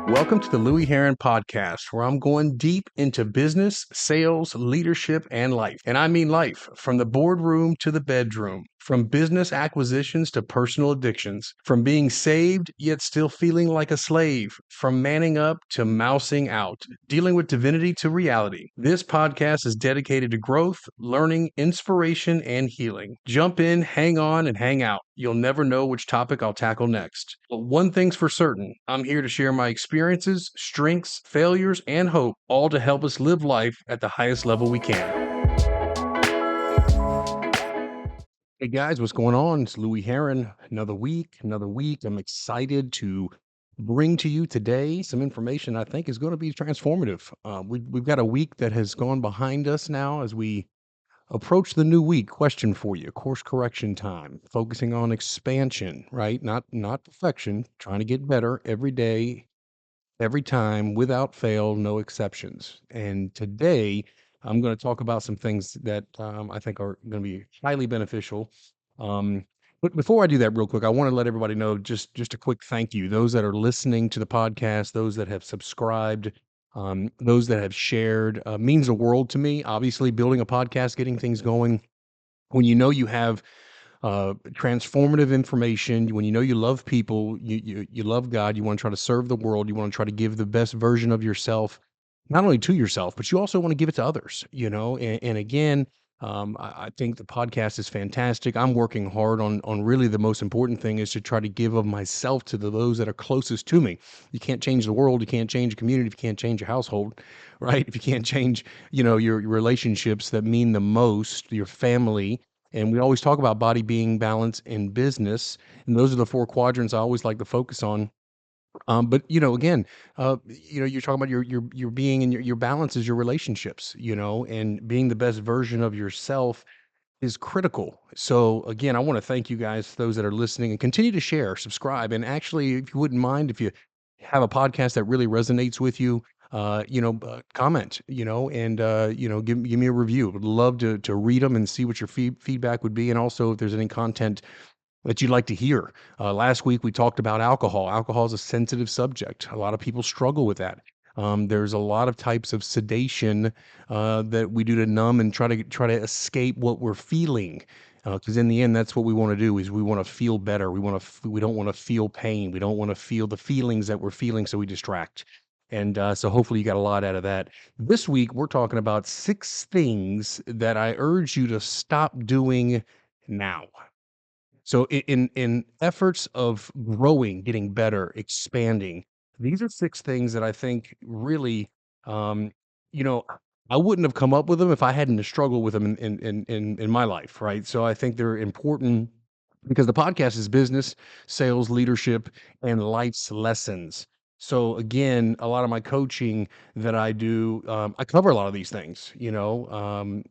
Welcome to the Louie Herron podcast, where I'm going deep into business, sales, leadership, and life. And I mean life, from the boardroom to the bedroom, from business acquisitions to personal addictions, from being saved yet still feeling like a slave, from manning up to mousing out, dealing with divinity to reality. This podcast is dedicated to growth, learning, inspiration, and healing. Jump in, hang on, and hang out. You'll never know which topic I'll tackle next. But one thing's for certain, I'm here to share my experiences, strengths, failures, and hope, all to help us live life at the highest level we can. Hey guys, what's going on? It's Louie Herron. Another week. I'm excited to bring to you today some information I think is going to be transformative. We've got a week that has gone behind us now as we approach the new week. Question for you: course correction time, focusing on expansion, right? Not perfection, trying to get better every day, every time, without fail, no exceptions. And today, I'm going to talk about some things that I think are going to be highly beneficial. But before I do that, real quick, I want to let everybody know just a quick thank you. Those that are listening to the podcast, those that have subscribed, those that have shared, means the world to me. Obviously, building a podcast, getting things going, when you know you have transformative information, when you know you love people, you love God, you want to try to serve the world, you want to try to give the best version of yourself, not only to yourself, but you also want to give it to others, and again, I think the podcast is fantastic. I'm working hard on really the most important thing is to try to give of myself to those that are closest to me. You can't change the world, you can't change a community if you can't change a household, right? If you can't change, your relationships that mean the most, your family. And we always talk about body, being, balance, and business. And those are the four quadrants I always like to focus on. But again, you're talking about your being, and your balance is your relationships, and being the best version of yourself is critical. So again, I want to thank you guys, those that are listening, and continue to share, subscribe, and actually, if you wouldn't mind, if you have a podcast that really resonates with you, comment, and give me a review. Would love to read them and see what your feedback would be, and also if there's any content that you'd like to hear. Last week we talked about alcohol. Alcohol is a sensitive subject. A lot of people struggle with that. There's a lot of types of sedation that we do to numb and try to escape what we're feeling. Because in the end, that's what we want to do. Is we want to feel better. We don't want to feel pain. We don't want to feel the feelings that we're feeling, so we distract. And so hopefully you got a lot out of that. This week we're talking about 6 things that I urge you to stop doing now. So in efforts of growing, getting better, expanding, these are 6 things that I think really, um, you know, I wouldn't have come up with them if I hadn't struggled with them in my life, right? So I think they're important because the podcast is business, sales, leadership, and life's lessons. So again, a lot of my coaching that I do, I cover a lot of these things. Again,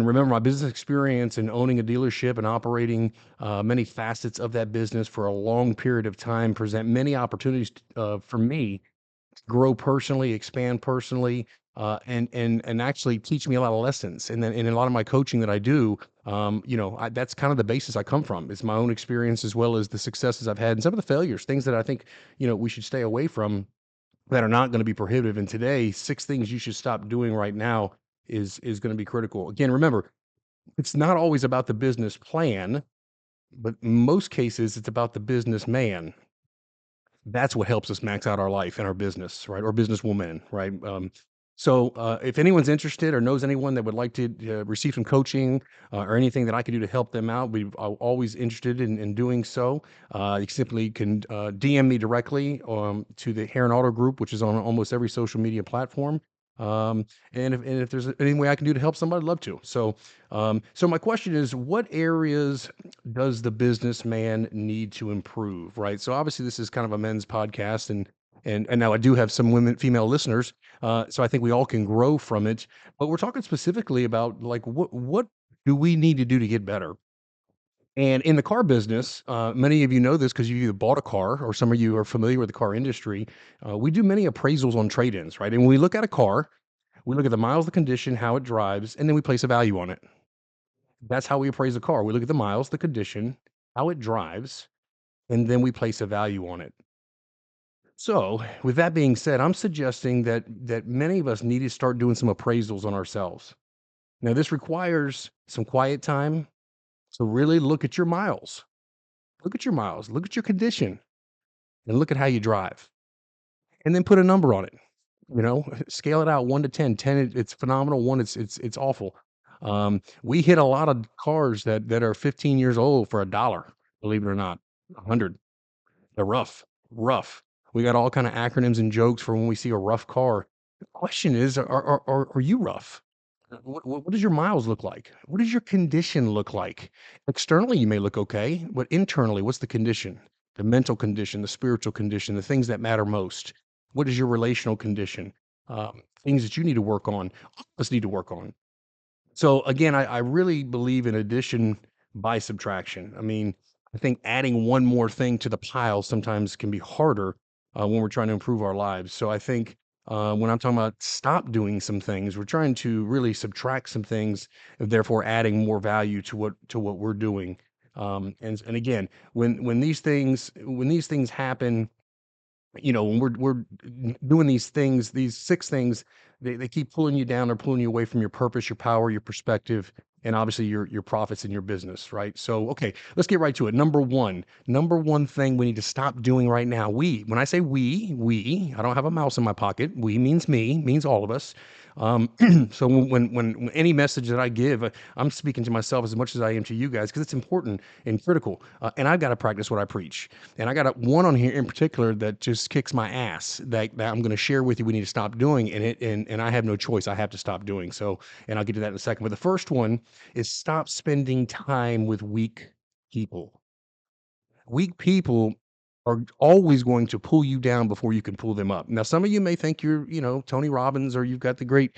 remember my business experience in owning a dealership and operating many facets of that business for a long period of time present many opportunities for me grow personally, expand personally, and actually teach me a lot of lessons. And then in a lot of my coaching that I do, that's kind of the basis I come from. It's my own experience as well as the successes I've had and some of the failures, things that I think we should stay away from that are not going to be prohibitive. And today, 6 things you should stop doing right now is going to be critical. Again, remember, it's not always about the business plan, but in most cases, it's about the businessman. That's what helps us max out our life and our business, right? Or businesswoman, right? So if anyone's interested or knows anyone that would like to receive some coaching or anything that I can do to help them out, we're always interested in doing so. You simply can DM me directly to the Heron Auto Group, which is on almost every social media platform. And if there's any way I can do to help somebody, I'd love to. So my question is, what areas does the businessman need to improve, right? So obviously this is kind of a men's podcast, and now I do have some female listeners, so I think we all can grow from it. But we're talking specifically about like what do we need to do to get better? And in the car business, many of you know this because you either bought a car or some of you are familiar with the car industry. We do many appraisals on trade-ins, right? And when we look at a car, we look at the miles, the condition, how it drives, and then we place a value on it. That's how we appraise a car. We look at the miles, the condition, how it drives, and then we place a value on it. So, with that being said, I'm suggesting that many of us need to start doing some appraisals on ourselves. Now, this requires some quiet time. So, really look at your miles. Look at your miles. Look at your condition, and look at how you drive, and then put a number on it. You know, scale it out 1 to 10. 10, it's phenomenal. One, it's awful. We hit a lot of cars that are 15 years old for $1. Believe it or not, 100. They're rough, rough. We got all kind of acronyms and jokes for when we see a rough car. The question is, are you rough? What does your miles look like? What does your condition look like? Externally, you may look okay, but internally, what's the condition? The mental condition, the spiritual condition, the things that matter most. What is your relational condition? Things that you need to work on. All of us need to work on. So again, I really believe in addition by subtraction. I mean, I think adding one more thing to the pile sometimes can be harder when we're trying to improve our lives. So I think when I'm talking about stop doing some things, we're trying to really subtract some things, therefore adding more value to what we're doing. And again, when these things happen, you know, when we're doing these things, these 6 things, they keep pulling you down, they're pulling you away from your purpose, your power, your perspective, and obviously your profits in your business, right? So, okay, let's get right to it. Number 1 thing we need to stop doing right now. When I say we, I don't have a mouse in my pocket. We means me, means all of us. Um, so when any message that I give, I'm speaking to myself as much as I am to you guys because it's important and critical. And I've got to practice what I preach. And I got one on here in particular that just kicks my ass that I'm going to share with you. We need to stop doing, and I have no choice. I have to stop doing. So, and I'll get to that in a second. But the first one is stop spending time with weak people. Weak people are always going to pull you down before you can pull them up. Now, some of you may think you're, Tony Robbins, or you've got the great,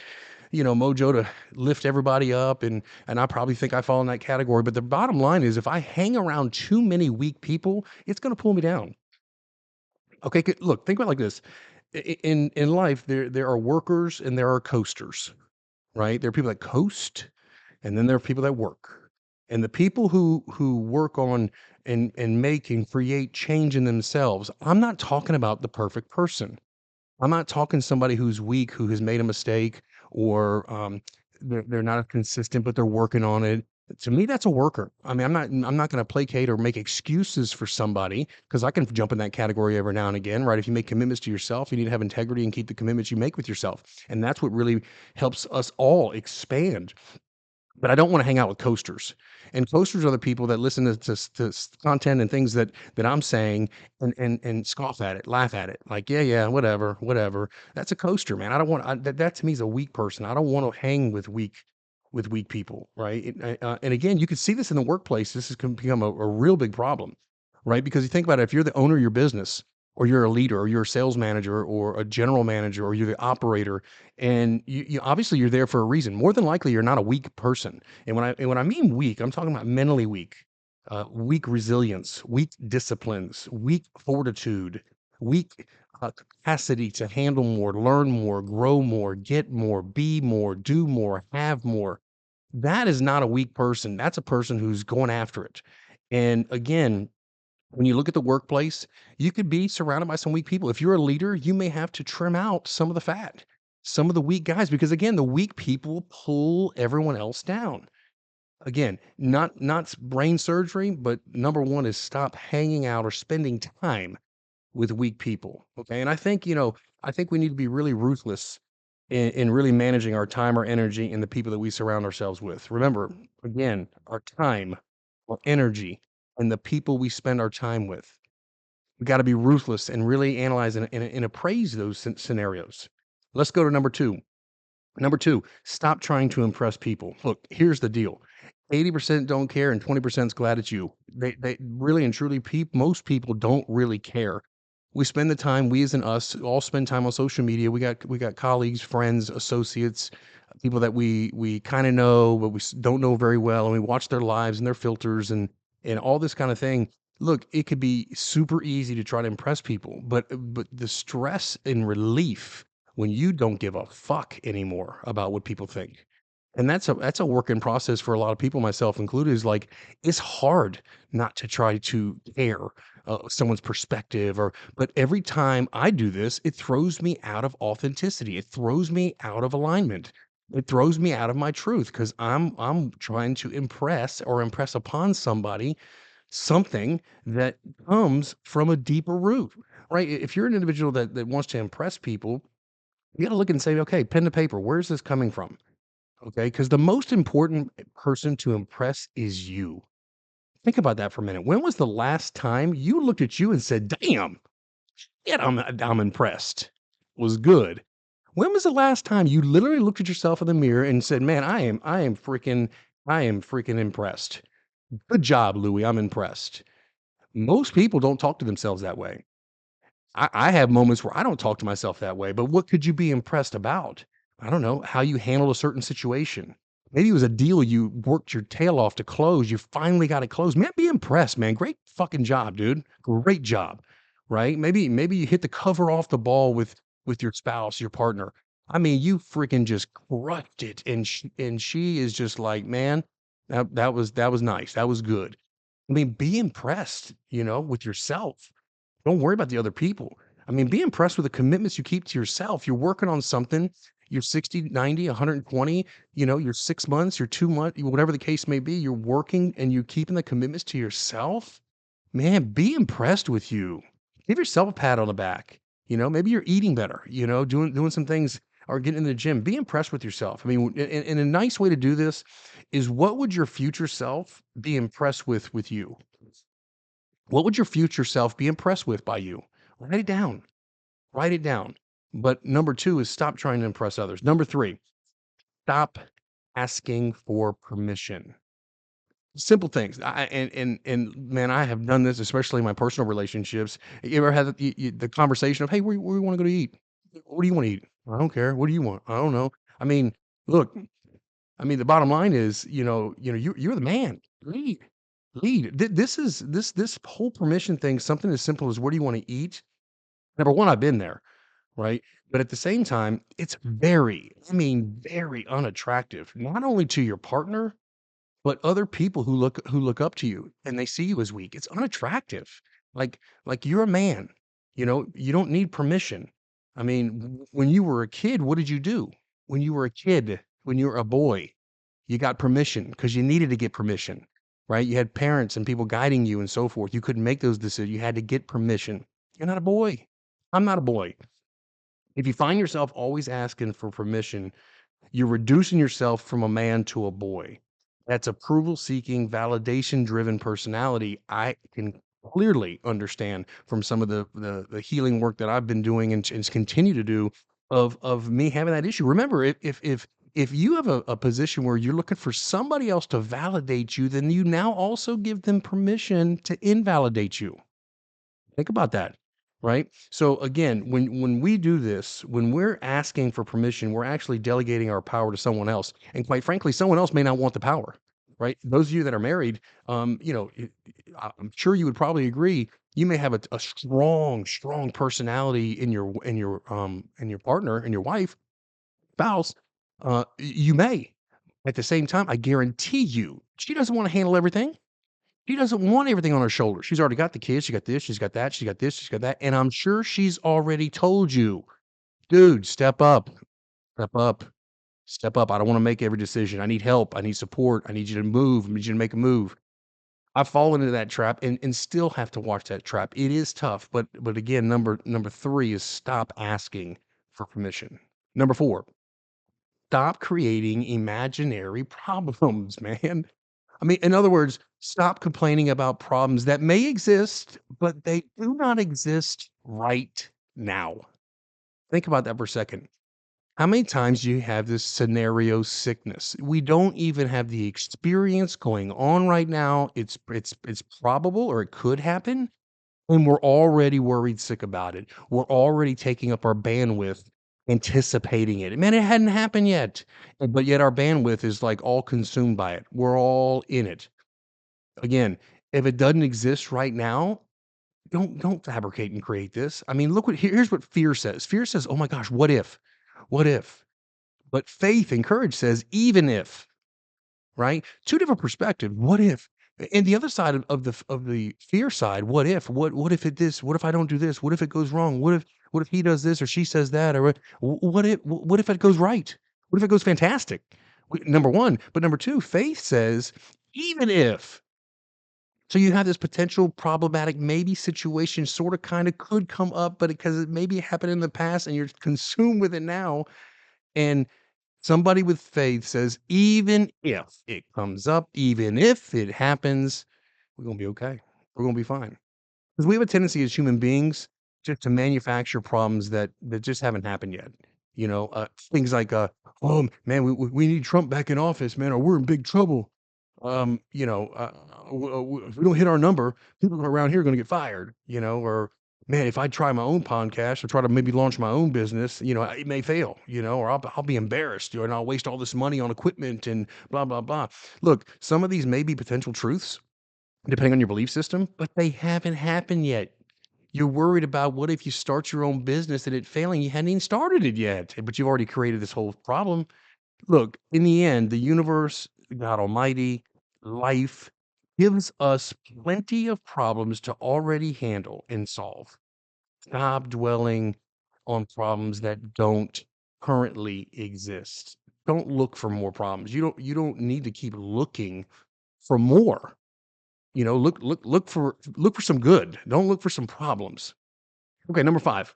mojo to lift everybody up, and I probably think I fall in that category. But the bottom line is, if I hang around too many weak people, it's going to pull me down. Okay, look, think about it like this: in life, there are workers and there are coasters, right? There are people that coast, and then there are people that work. And the people who work on and make and create change in themselves, I'm not talking about the perfect person. I'm not talking somebody who's weak, who has made a mistake, or they're not consistent, but they're working on it. To me, that's a worker. I mean, I'm not going to placate or make excuses for somebody because I can jump in that category every now and again, right? If you make commitments to yourself, you need to have integrity and keep the commitments you make with yourself, and that's what really helps us all expand. But I don't wanna hang out with coasters, and coasters are the people that listen to content and things that I'm saying and scoff at it, laugh at it, like, "Yeah, yeah, whatever, whatever." That's a coaster, man. I don't want that to me is a weak person. I don't wanna hang with weak people, right? And again, you can see this in the workplace. This has become a real big problem, right? Because you think about it, if you're the owner of your business, or you're a leader, or you're a sales manager, or a general manager, or you're the operator, and you obviously you're there for a reason. More than likely, you're not a weak person. And when I mean weak, I'm talking about mentally weak, weak resilience, weak disciplines, weak fortitude, weak capacity to handle more, learn more, grow more, get more, be more, do more, have more. That is not a weak person. That's a person who's going after it. And again, when you look at the workplace, you could be surrounded by some weak people. If you're a leader, you may have to trim out some of the fat, some of the weak guys, because again, the weak people pull everyone else down. Again, not brain surgery, but number one is stop hanging out or spending time with weak people. Okay. And I think we need to be really ruthless in really managing our time, our energy, and the people that we surround ourselves with. Remember, again, our time, our energy, and the people we spend our time with. We got to be ruthless and really analyze and appraise those scenarios. Let's go to number two. Number 2, stop trying to impress people. Look, here's the deal. 80% don't care and 20% is glad it's you. They really and truly most people don't really care. We spend the time, we as in us, all spend time on social media. We got colleagues, friends, associates, people that we kind of know, but don't know very well, and we watch their lives and their filters and all this kind of thing. Look, it could be super easy to try to impress people, but the stress and relief when you don't give a fuck anymore about what people think. And that's a work in process for a lot of people, myself included, is like, it's hard not to try to air, someone's perspective but every time I do this, it throws me out of authenticity. It throws me out of alignment. It throws me out of my truth because I'm trying to impress or impress upon somebody something that comes from a deeper root, right? If you're an individual that wants to impress people, you gotta look and say, "Okay, pen to paper, where's this coming from?" Okay, because the most important person to impress is you. Think about that for a minute. When was the last time you looked at you and said, "Damn, yeah, I'm impressed." Was good. When was the last time you literally looked at yourself in the mirror and said, "Man, I am freaking impressed. Good job, Louie. I'm impressed." Most people don't talk to themselves that way. I have moments where I don't talk to myself that way, but what could you be impressed about? I don't know, how you handled a certain situation. Maybe it was a deal you worked your tail off to close. You finally got it closed. Man, be impressed, man. Great fucking job, dude. Great job. Right? Maybe you hit the cover off the ball with your spouse, your partner. I mean, you freaking just crushed it. And she is just like, man, that was nice. That was good. I mean, be impressed, with yourself. Don't worry about the other people. I mean, be impressed with the commitments you keep to yourself. You're working on something, you're 60, 90, 120, you're 6 months, you're 2 months, whatever the case may be, you're working and you're keeping the commitments to yourself. Man, be impressed with you. Give yourself a pat on the back. Maybe you're eating better, doing some things or getting in the gym. Be impressed with yourself. I mean, and a nice way to do this is what would your future self be impressed with you? What would your future self be impressed with by you? Write it down. Write it down. But number 2 is stop trying to impress others. Number 3, stop asking for permission. Simple things. And man, I have done this, especially in my personal relationships. You ever had the conversation of, "Hey, where you want to go to eat? What do you want to eat? I don't care. What do you want? I don't know." I mean, look, the bottom line is, you're the man. Lead. Lead. This whole permission thing, something as simple as where do you want to eat? Number 1, I've been there, right? But at the same time, it's very unattractive, not only to your partner, but other people who look up to you and they see you as weak. It's unattractive. Like you're a man, you don't need permission. I mean, when you were a kid, what did you do? When you were a kid, when you were a boy, you got permission because you needed to get permission, right? You had parents and people guiding you and so forth. You couldn't make those decisions. You had to get permission. You're not a boy. I'm not a boy. If you find yourself always asking for permission, you're reducing yourself from a man to a boy. That's approval seeking, validation driven personality. I can clearly understand from some of the healing work that I've been doing and continue to do of me having that issue. Remember, if you have a position where you're looking for somebody else to validate you, then you now also give them permission to invalidate you. Think about that, right? So again, when we do this, when we're asking for permission, we're actually delegating our power to someone else. And quite frankly, someone else may not want the power, right? Those of you that are married, I'm sure you would probably agree. You may have a strong personality in your partner, in your wife, spouse. You may. At the same time, I guarantee you, she doesn't want to handle everything. She doesn't want everything on her shoulders. She's already got the kids, she got this, she's got that, she got this, she's got that, and I'm sure she's already told you, "Dude, step up, step up, step up. I don't wanna make every decision. I need help. I need support. I need you to move. I need you to make a move." I've fallen into that trap and still have to watch that trap. It is tough, but again, number 3 is stop asking for permission. Number 4, stop creating imaginary problems, man. I mean, in other words, stop complaining about problems that may exist, but they do not exist right now. Think about that for a second. How many times do you have this scenario sickness? We don't even have the experience going on right now. It's probable or it could happen, and we're already worried sick about it. We're already taking up our bandwidth anticipating it. Man, it hadn't happened yet. But yet our bandwidth is like all consumed by it. We're all in it. Again, if it doesn't exist right now, don't fabricate and create this. I mean, look here's what fear says. Fear says, "Oh my gosh, what if? What if?" But faith and courage says, even if, right? Two different perspectives. What if? And the other side of the fear side, what if? What if it this? What if I don't do this? What if it goes wrong? What if he does this or she says that? Or what if it goes right? What if it goes fantastic? Number one, but number two, faith says, even if. So you have this potential problematic maybe situation sort of kind of could come up, but because it maybe happened in the past and you're consumed with it now. And somebody with faith says, even if it comes up, even if it happens, we're gonna be okay. We're gonna be fine. Because we have a tendency as human beings just to manufacture problems that just haven't happened yet. Things like, "Oh, man, we need Trump back in office, man, or we're in big trouble." Um, you know, uh, if we don't hit our number, people around here are gonna get fired, or, "Man, if I try my own podcast or try to maybe launch my own business, it may fail, or I'll be embarrassed, and I'll waste all this money on equipment and blah, blah, blah." Look, some of these may be potential truths, depending on your belief system, but they haven't happened yet. You're worried about what if you start your own business and it failing, you hadn't even started it yet, but you've already created this whole problem. Look, in the end, the universe, God Almighty, life gives us plenty of problems to already handle and solve. Stop dwelling on problems that don't currently exist. Don't look for more problems. You don't need to keep looking for more. Look for some good. Don't look for some problems. Okay, number 5.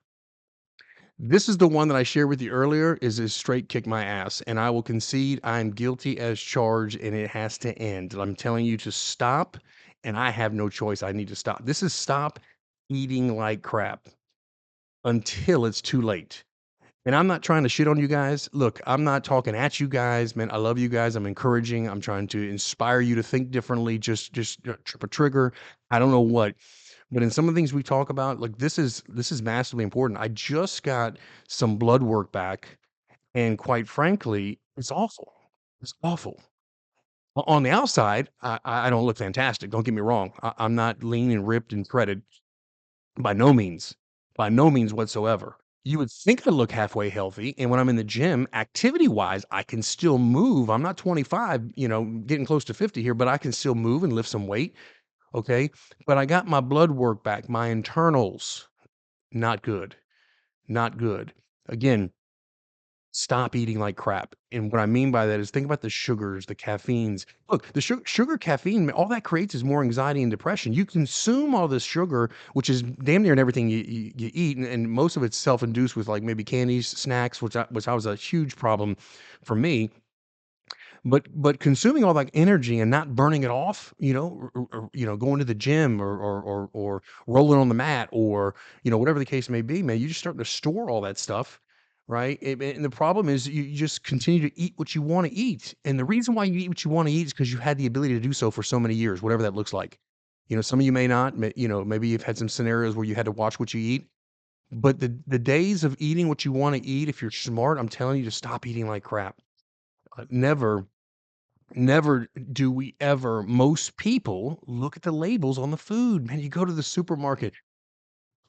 This is the one that I shared with you earlier is straight kick my ass, and I will concede I'm guilty as charged, and it has to end. I'm telling you to stop, and I have no choice. I need to stop. This is stop eating like crap until it's too late. And I'm not trying to shit on you guys. Look, I'm not talking at you guys, man. I love you guys. I'm encouraging. I'm trying to inspire you to think differently. Just trip a trigger. I don't know what. But in some of the things we talk about, like this is massively important. I just got some blood work back, and quite frankly, it's awful. It's awful. On the outside, I don't look fantastic. Don't get me wrong. I'm not lean and ripped and shredded by no means. By no means whatsoever. You would think I look halfway healthy, and when I'm in the gym, activity-wise, I can still move. I'm not 25, getting close to 50 here, but I can still move and lift some weight. Okay. But I got my blood work back, my internals, not good, not good. Again, stop eating like crap. And what I mean by that is think about the sugars, the caffeines. Look, the sugar, caffeine, all that creates is more anxiety and depression. You consume all this sugar, which is damn near in everything you eat, and most of it's self-induced with like maybe candies, snacks, which I was a huge problem for me. But consuming all that energy and not burning it off, going to the gym or rolling on the mat or, whatever the case may be, man, you just start to store all that stuff, right? And the problem is you just continue to eat what you want to eat. And the reason why you eat what you want to eat is because you had the ability to do so for so many years, whatever that looks like. Some of you may not, maybe you've had some scenarios where you had to watch what you eat. But the days of eating what you want to eat, if you're smart, I'm telling you to stop eating like crap. Never do we ever most people look at the labels on the food. Man, you go to the supermarket.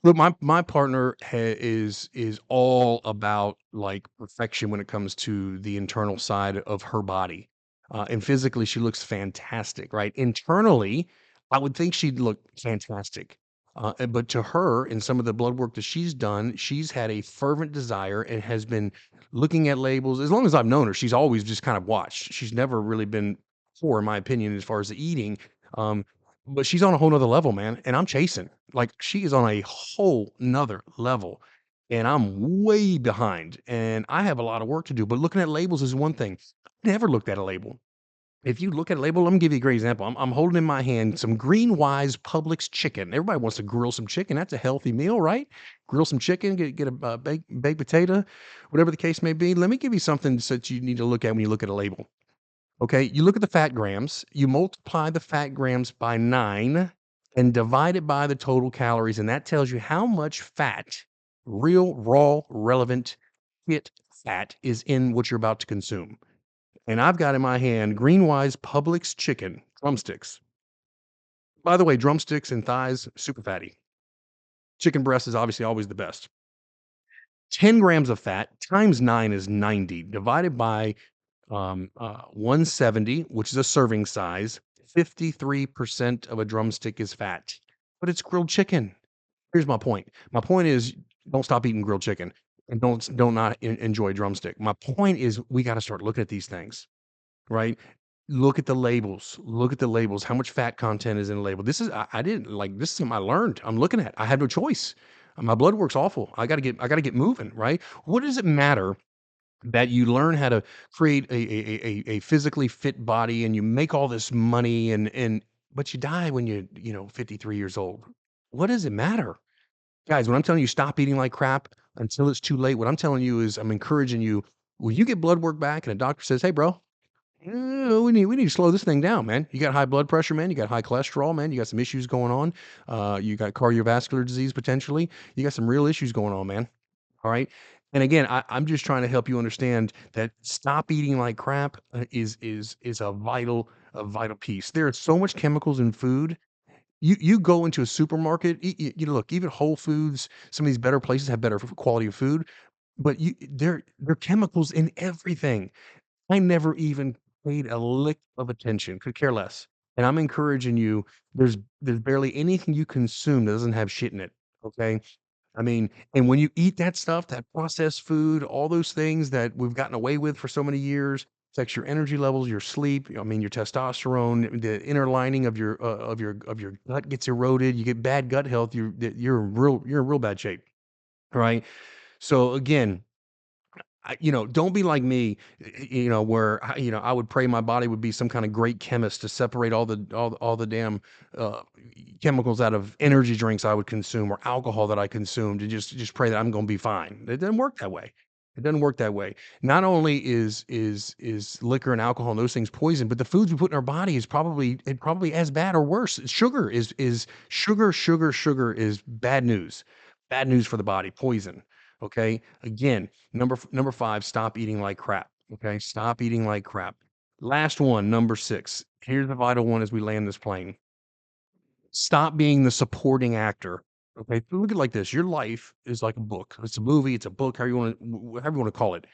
Look, my partner is all about like perfection when it comes to the internal side of her body. And physically she looks fantastic, right? Internally, I would think she'd look fantastic. But to her, in some of the blood work that she's done, she's had a fervent desire and has been looking at labels. As long as I've known her, she's always just kind of watched. She's never really been poor, in my opinion, as far as the eating. Um, but she's on a whole nother level, man, and I'm chasing. Like, she is on a whole nother level, and I'm way behind, and I have a lot of work to do, but looking at labels is one thing. Never looked at a label. If you look at a label, let me give you a great example. I'm holding in my hand some Green Wise Publix chicken. Everybody wants to grill some chicken. That's a healthy meal, right? Grill some chicken, get a baked potato, whatever the case may be. Let me give you something that you need to look at when you look at a label. Okay, you look at the fat grams, you multiply the fat grams by 9 and divide it by the total calories, and that tells you how much fat, real, raw, relevant, hit fat is in what you're about to consume. And I've got in my hand Greenwise Publix chicken drumsticks. By the way, drumsticks and thighs, super fatty. Chicken breast is obviously always the best. 10 grams of fat times 9 is 90, divided by 170, which is a serving size. 53% of a drumstick is fat, but it's grilled chicken. Here's my point. My point is, don't stop eating grilled chicken, and don't not enjoy drumstick. My point is, we got to start looking at these things, right? Look at the labels. Look at the labels. How much fat content is in the label? This is I didn't like this is something I learned. I'm looking at. I have no choice. My blood work's awful. I got to get moving, right? What does it matter that you learn how to create a physically fit body and you make all this money and but you die when you 53 years old? What does it matter? Guys, when I'm telling you stop eating like crap until it's too late, what I'm telling you is I'm encouraging you, when you get blood work back and a doctor says, "Hey, bro, we need to slow this thing down, man. You got high blood pressure, man. You got high cholesterol, man. You got some issues going on. You got cardiovascular disease potentially. You got some real issues going on, man." All right. And again, I'm just trying to help you understand that stop eating like crap is a vital piece. There are so much chemicals in food. You go into a supermarket, look, even Whole Foods, some of these better places have better quality of food, but there are chemicals in everything. I never even paid a lick of attention, could care less. And I'm encouraging you, there's barely anything you consume that doesn't have shit in it, okay? I mean, and when you eat that stuff, that processed food, all those things that we've gotten away with for so many years, affects your energy levels, your sleep, I mean, your testosterone, the inner lining of your gut gets eroded, you get bad gut health, you're in real bad shape, right? So again, don't be like me, where I would pray my body would be some kind of great chemist to separate all the damn uh, chemicals out of energy drinks I would consume or alcohol that I consumed, and just pray that I'm going to be fine. It doesn't work that way. It doesn't work that way. Not only is liquor and alcohol and those things poison, but the foods we put in our body is probably as bad or worse. Sugar is bad news. Bad news for the body. Poison. Okay. Again, number 5, stop eating like crap, okay? Stop eating like crap. Last one, number 6. Here's the vital one as we land this plane. Stop being the supporting actor, okay? Look at it like this, your life is like a book. It's a movie, it's a book, however you wanna call it.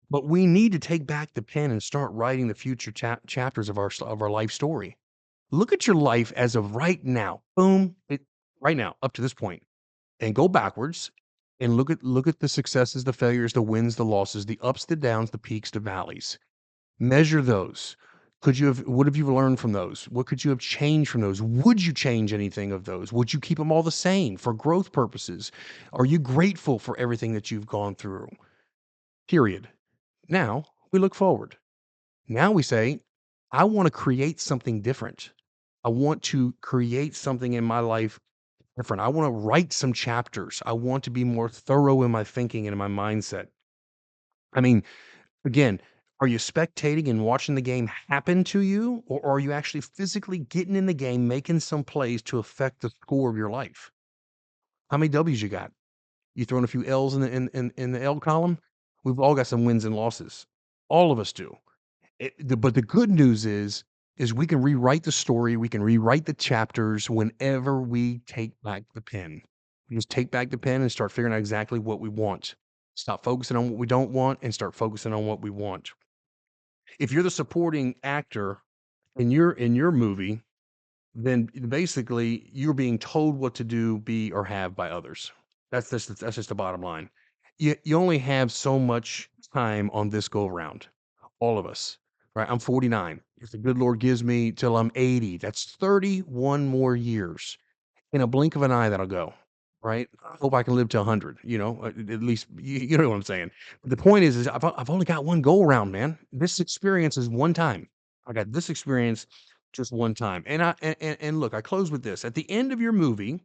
But we need to take back the pen and start writing the future chapters of our life story. Look at your life as of right now. Boom, right now, up to this point and go backwards and look at the successes, the failures, the wins, the losses, the ups, the downs, the peaks, the valleys. Measure those. What have you learned from those? What could you have changed from those? Would you change anything of those? Would you keep them all the same for growth purposes? Are you grateful for everything that you've gone through? Period. Now we look forward. Now we say, I want to create something different. I want to create something in my life different. I wanna write some chapters. I want to be more thorough in my thinking and in my mindset. I mean, again, are you spectating and watching the game happen to you, or are you actually physically getting in the game, making some plays to affect the score of your life? How many W's you got? You throwing a few L's in the L column? We've all got some wins and losses. All of us do. But the good news is we can rewrite the story, we can rewrite the chapters whenever we take back the pen. We just take back the pen and start figuring out exactly what we want. Stop focusing on what we don't want and start focusing on what we want. If you're the supporting actor in your movie, then basically you're being told what to do, be, or have by others. That's just the bottom line. You only have so much time on this go around. All of us, right? I'm 49. If the good Lord gives me till I'm 80, that's 31 more years. In a blink of an eye, that'll go, right? I hope I can live to 100, at least you know what I'm saying. But the point is I've only got one go around, man. This experience is one time. I got this experience just one time. And look, I close with this. At the end of your movie,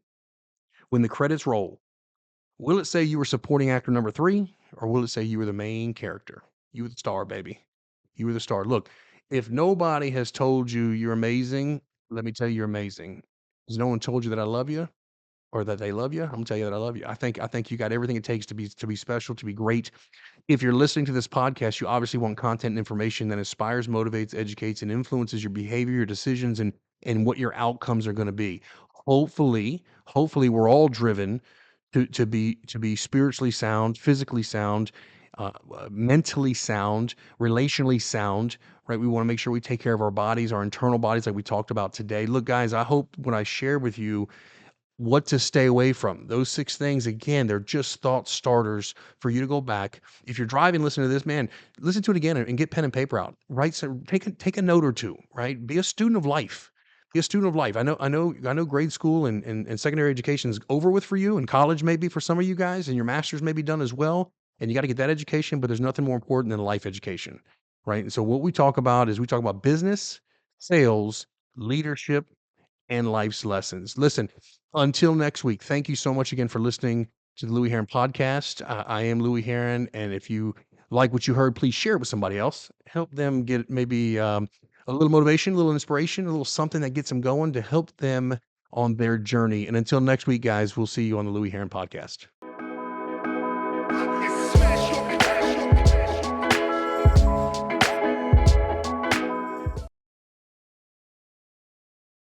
when the credits roll, will it say you were supporting actor number 3, or will it say you were the main character? You were the star, baby. You were the star. Look, if nobody has told you you're amazing, let me tell you you're amazing. Has no one told you that I love you or that they love you? I'm gonna tell you that I love you. I think you got everything it takes to be special, to be great. If you're listening to this podcast, you obviously want content and information that inspires, motivates, educates, and influences your behavior, your decisions, and what your outcomes are going to be. Hopefully, we're all driven to be spiritually sound, physically sound, mentally sound, relationally sound, right? We want to make sure we take care of our bodies, our internal bodies, like we talked about today. Look, guys, I hope when I share with you what to stay away from. Those 6 things, again, they're just thought starters for you to go back. If you're driving, listen to this, man, listen to it again and get pen and paper out. Write some take a note or 2, right? Be a student of life. Be a student of life. I know grade school and secondary education is over with for you, and college maybe for some of you guys, and your master's may be done as well. And you got to get that education, but there's nothing more important than a life education, right? And so what we talk about is we talk about business, sales, leadership, and life's lessons. Listen, until next week, thank you so much again for listening to the Louie Herron podcast. I am Louie Herron, and if you like what you heard, please share it with somebody else. Help them get maybe a little motivation, a little inspiration, a little something that gets them going to help them on their journey. And until next week, guys, we'll see you on the Louie Herron podcast.